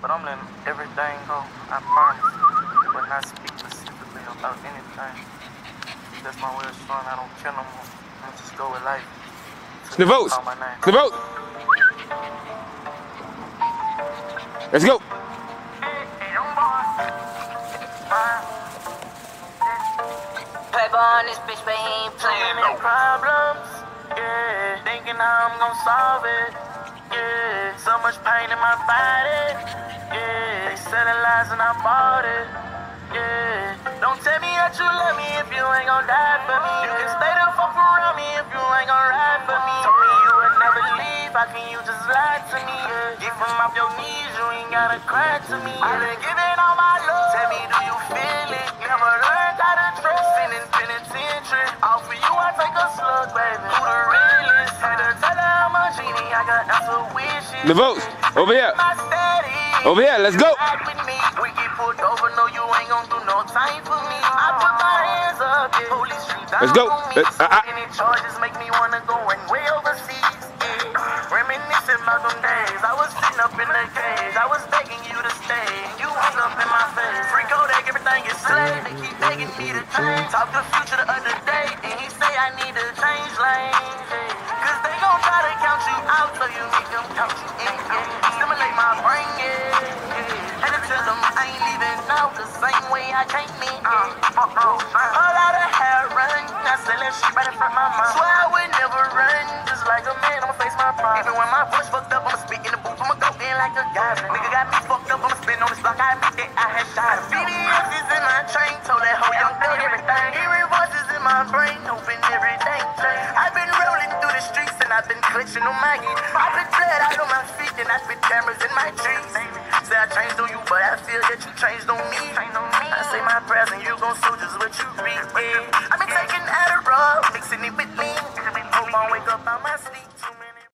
But I'm letting everything go, I promise. But not speak specifically about anything. That's my way of showing I don't care no more. I just go with life. Sniffles! Call my name. Sniffles! Let's go! Paper on this bitch, but he ain't playing. No problems, yeah. Thinking how I'm gon' solve it, yeah. So much pain in my body, yeah. They selling lies and I bought it, yeah. Don't tell me that you love me if you ain't gon' die for me. You can stay the fuck around me if you ain't gon' ride for me. Told me you would never leave, how can you just lie to me? Yeah. Get from off your knees, you ain't gotta cry to me. I've been giving all my love. Tell me, do you feel it? Never learned how to trust in penitentiary. All for you, I take a slug, baby. Who the realest? Had to tell her I'm a genie, I got answer wishes. Sniffles, over here. My steady. Over here, let's go. Act with me. We get pulled over, no, you ain't gon' do no time for me. I put my hands up, yeah. Police shoot down. Let's go. Any charges make me wanna go and way overseas. Yeah. Reminiscing about them days. I was sitting up in the cage. I was begging you to stay. You hung up in my face. Free Kodak, everything is slayed. They keep begging me to change. Talk the future the other day, and he say I need to change lanes. Yeah. Cause they gon' try to count you out, so you make them count you in. Yeah. Stimulate my brain, yeah. Had to tell them I ain't leaving out the same way I came in. A lot of hair run, I sell that shit right in front of my mind. Swear I would never run, just like a man, I'ma face my pride. Even when my voice fucked up, I'ma speak in the booth, I'ma go in like a goblin. Nigga got me fucked up, I'ma spin on this block, I admit that I had shot him. BBS is in my train, told that hoe young thug everything. Hearing voices in my brain, hoping everything change. I've been rolling through the streets and I've been clutching on my heat. I've been blood out on my feet and I spit cameras in my trees. Say I changed on you, but I feel that you changed on me. I say my prayers and you gon' so just